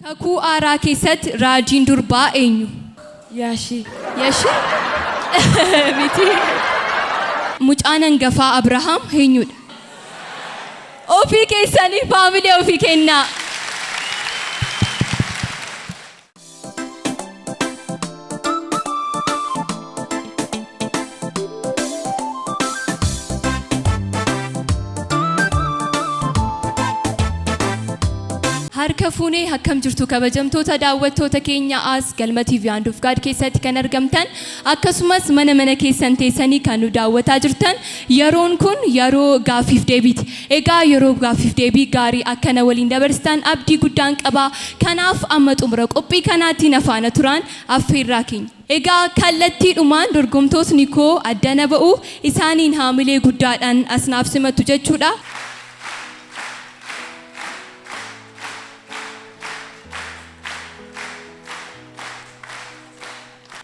Kakuu aaraa keessatti raajiin durbaa eenyu? Yaashii. Yaashii? Miti. Mucaan hangafaa Abrahaam eenyudha? Ofii keessanii faamilee ofii kennaa. Harka fuunee akkam jirtu kabajamtoota daawwattoota keenya as galma TV Handuuf Gaad keessatti kan argamtan akkasumas mana keessan teessanii kan nu daawwataa jirtan yeroon kun yeroo gaaffiif deebiiti. Egaa yeroo gaaffiif deebii gaarii akkana waliin dabarsitan abdii guddaan qaba. Kanaaf amma xumura qophii kanaatiin afaana turaan affeerraa keenya. Egaa kallattiidhumaan dorgomtootni koo addana ba'u isaaniin haamilee guddaadhaan asnaaf simatu jechuudha.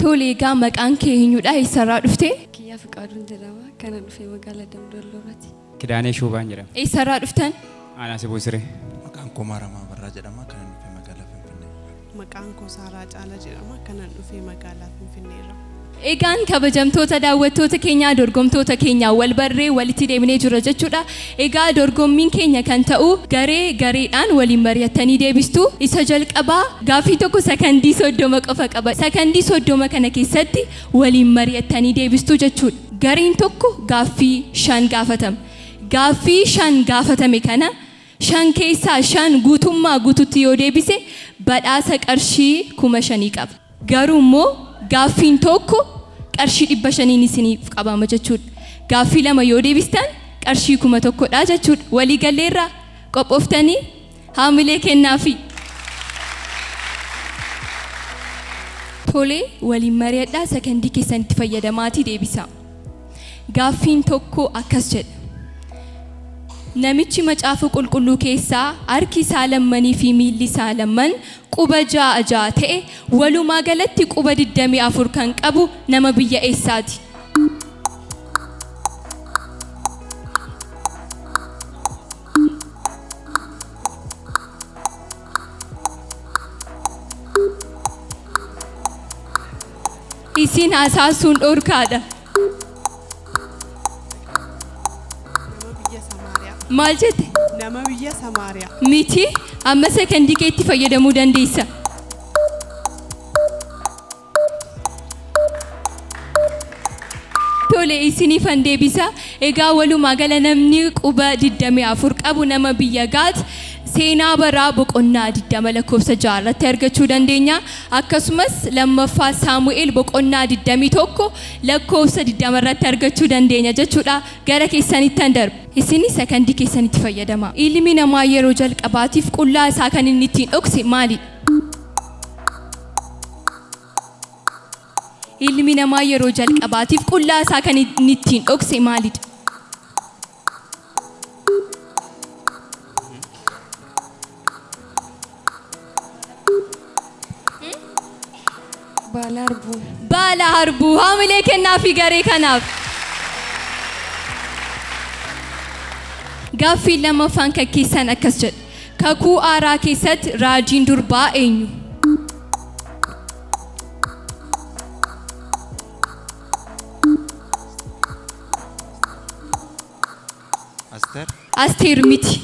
Tole egaa maqaan kee eenyudha? Eessarraa dhufte? Gaaffiif jedhama. Kana dhufee magaalaa Damdoollooti. Kidaanee Shuubaan jedhama. Eessarraa dhuftan? Aanaa Sibuu Siree. Maqaan koo Maaramaa Barraa jedhama. Kana dhufee magaalaa Finfinnee. Maqaan koo Saaraa Caalaa jedhama. Kana dhufee magaalaa Finfinneerra. Egaan kabajamtoota daawwattoota keenyaa dorgomtoota keenyaa wal barree walitti deebinee jira jechuudha. Egaa dorgommiin keenya kan ta'u gareedhaan waliin mari'attanii deebistu. Isa jalqabaa gaaffii tokko sekondii 30 qofa qaba. Sekondii 30 kana keessatti waliin mari'attanii deebistu jechuudha. Gareen tokko gaaffii 5 gaafatama. Gaaffii 5 gaafatame kana 5 keessaa 5 guutummaa guututti yoo deebise badhaasa qarshii 5,000 qaba. Garuu immoo gaaffiin tokko qarshii 500 isiniif qabama jechuudha. Gaaffii 2 yoo deebistan qarshii 1,000dha jechuudha. Walii galleerraa qophooftanii haamilee kennaafi. Tole waliin mari'adhaa sekondii keessanitti fayyadamaatii deebisa. Gaaffiin tokko akkas jedha. Namichi macaafa qulqulluu keessaa harki isaa lammanii fi miilli isaa lamman quba 6 ta'e walumaa galatti quba 24 kan qabu nama biyya eessaati? Isin haasa'uun dhorkaadha. Maal jette? Nama biyya Samaariyaa. Miti amma sekondii keetti fayyadamuu dandeessa. Tole isiniifan deebisa. Egaa walumaa gala namni quba 24 qabu nama biyya Gaat seenaa baraa boqonnaa 20 lakkoofsa 6 irratti argachuu dandeenya. Akkasumas lammaffaa Saamu'eel boqonnaa 21 lakkoofsa 20 irratti argachuu dandeenya jechuudha. Gara keessanittan darbu. Isini sekondii keessanitti fayyadama. Ilmi namaa yeroo jalqabaatiif qullaa isaa kan inni ittiin dhokse maalidha? Ilmi namaa yeroo jalqabaatiif qullaa isaa kan inni ittiin dhokse maalidha? Baala harbuu. Baala harbuu. Haamilee kennaafi garee kanaaf. Gaaffii lammaffaan kan keessan akkas jedha. Kakuu aaraa keessatti raajiin durbaa eenyu? Asteer. Asteer miti.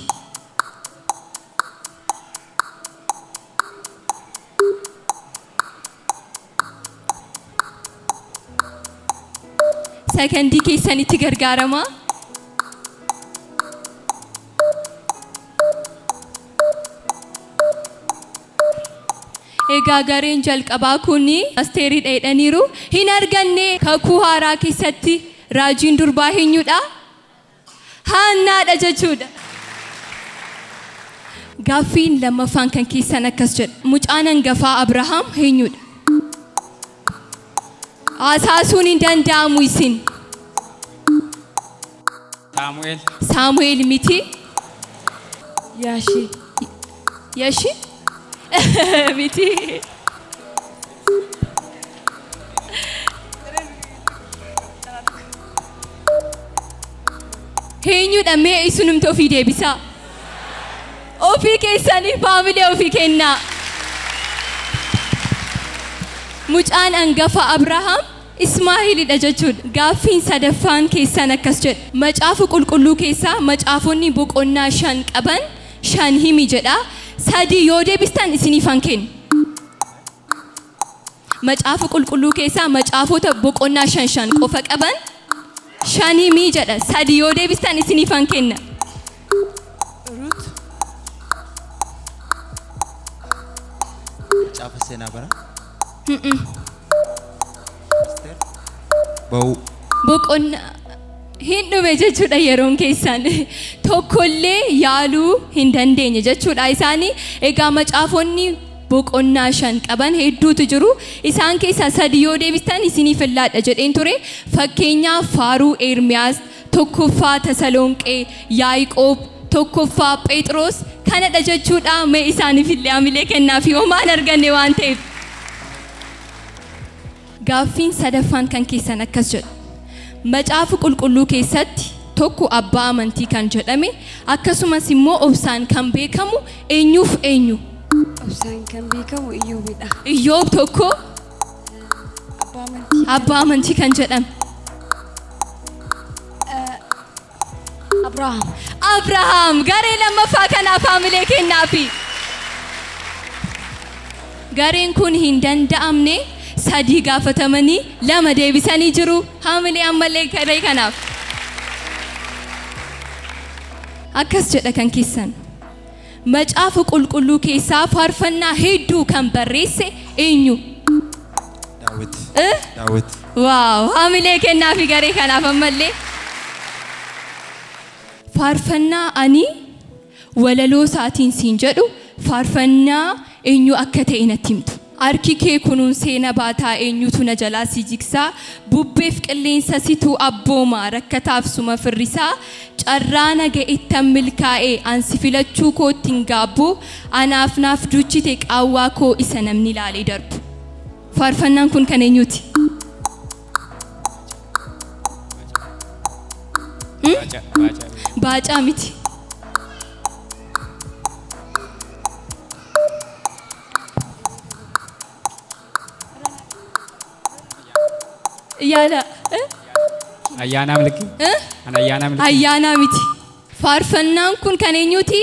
Sekondii keessanitti gargaarama. Egaa gareen jalqabaa kuni Asteerii dheedhaniiru hin arganne. Kakuu haaraa keessatti raajiin durbaa eenyudha? Haannaadha jechuudha. Gaaffiin lammaffaan kan keessan akkas jedha. Mucaan hangafaa Abrahaam eenyudha? Haasa'uun hin danda'amu isin. Saamu'eel. Saamu'eel miti. Yaashii. Yaashii? Miti. Eenyudha mee isinumti ofii deebisaa. Ofii keessanii faamilee ofii kennaa. Mucaan hangafa Abrahaam Ismaa'eelidha jechuudha. Gaaffiin sadaffaan keessan akkas jedha. Macaafa qulqulluu keessaa macaafonni boqonnaa 5 qaban 5 himi jedha. 3 yoo deebistan isiniifan kenna. Macaafa qulqulluu keessaa macaafota boqonnaa 5 qofa qaban 5 himi jedha. 3 yoo deebistan isiniifan kenna. Ruut. Macaafa seenaa bara. Ba'uu. Boqonnaa hin dhume jechuudha yeroon keessan tokkollee yaaluu hin dandeenye jechuudha. Isaanii egaa macaafonni boqonnaa 5 qaban hedduutu jiru. Isaan keessaa 3 yoo deebistan isiniif illaadha jedheen ture. Fakkeenyaaf Faaruu Ermiyaas, tokkoffaa Tasalonqee, Yaaqoob, tokkoffaa Phexros kanadha jechuudha. Mee isaaniif illee hamilee kennaafi homaan arganne waan ta'eef. Gaaffiin sadaffaan kan keessan akkas jedhu. Macaafa qulqulluu keessatti tokko abbaa amantii kan jedhame akkasumas immoo obsaan kan beekamu eenyuuf eenyu? Obsaan kan beekamu Iyyoobidha. Iyyoob tokko abbaa amantii kan jedhame. Abrahaam garee lammaffaa kanaaf hamilee kennaafi. Gareen kun hin danda'amne 3 gaafatamanii 2 deebisanii jiru. Hamilee ammallee garee kanaaf. Akkas jedha kan keessan. Macaafa qulqulluu keessaa faarfannaa hedduu kan barreesse eenyu? Daawit. Daawit. Waaw, hamilee kennaafi garee kanaaf ammallee. Faarfannaa ani walaloo isaatiin siin jedhu faarfannaa eenyu akka ta'e natti himtu. Harki kee kunuun seena baataa eenyutu na jalaa si jigsaa, bubbeef qilleensa situ abbooma rakkataaf suma firrisaa, carraa naga ittan milkaa'ee ansi filachuu koottiin gaabbu, anaaf naaf duchite qaawwaa koo isa namni ilaalee darbu. Faarfannaan kun kan eenyuti? Baacaa miti. Yaala. Ayyaana milki. Ayyaana milki. Ayyaana miti. Faarfannaan kun kan eenyuti?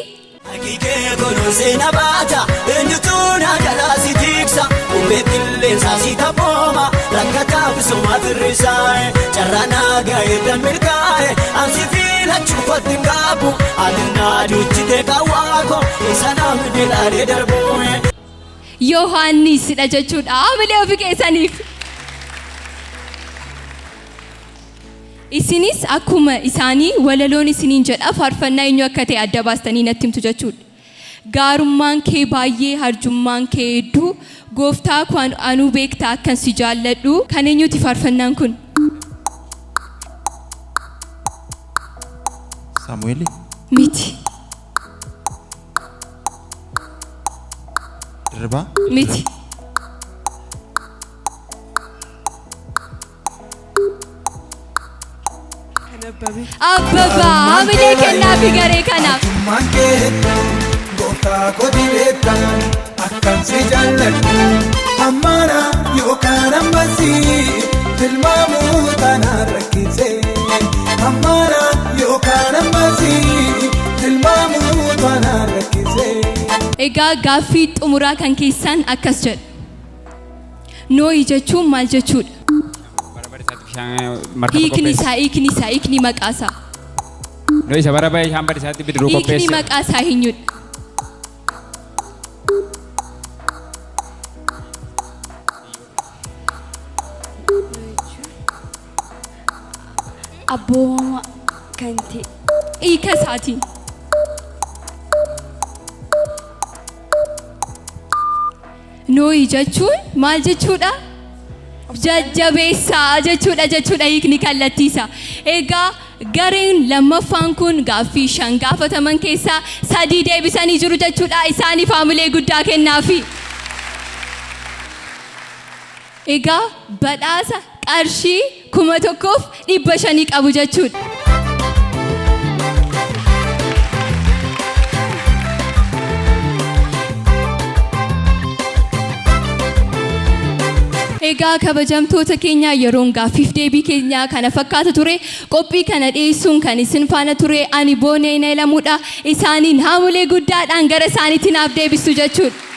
Hakikee kunuun seena baata eenyutu na jalaa si jigsa, uumee qilleensa si taphooma rakkataaf suma firrisaa, carraa nagaa irra milkaa'e ansi filachuu kottiin qabu, ati naa duchite qaawwaa koo isa namni ilaalee darbu. Yohaannisidha jechuudha. Hamilee ofii keessaniif. Isinis akkuma isaanii walaloon isiniin jedha faarfannaa eenyu akka ta'e adda baastanii natti himtu jechuudha. Gaarummaan kee baay'ee harjummaan kee hedduu gooftaa koo anuu beektaa akkan si jaalladhu. Kan eenyuti faarfannaan kun? Saamu'eeli. Miti. Dirribaa. Miti. Abbabaa hamilee kennaafi garee kanaaf. Mankee gooftaa kooti beektaa akkan si jaalladhu, ammaana yookaan ammasii tilmaamuu taanaan rakkisee, ammaana yookaan ammasii tilmaamuu taanaan rakkisee. Egaa gaaffii xumuraa kan keessan akkas jedha. Nooyi jechuun maal jechuudha? Hiikni maqaasaa. No isa bara baay'ee isaan barisaatti bidiruu qopheessa. Hiikni maqaasaa eenyudha? Abbooma kan ta'e. Hiika isaatiin. Nooyi jechuun maal jechuudha? Jajjabeessaa jechuudha hiikni kallattiisa. Egaa gareen lammaffaan kun gaaffii 5 gaafataman keessaa 3 deebisanii jiru jechuudha. Isaaniif hamilee guddaa kennaafi. Egaa badhaasa qarshii 1,500 qabu jechuudha. Egaa kabajamtoota keenya yeroon gaaffiif deebii keenya kana fakkaata ture. Qophii kana dhiyeessuun kan isin faana ture ani boonee na ilamuudha. Isaaniin haamulee guddaadhaan gara isaaniitti naaf deebistu jechuudha.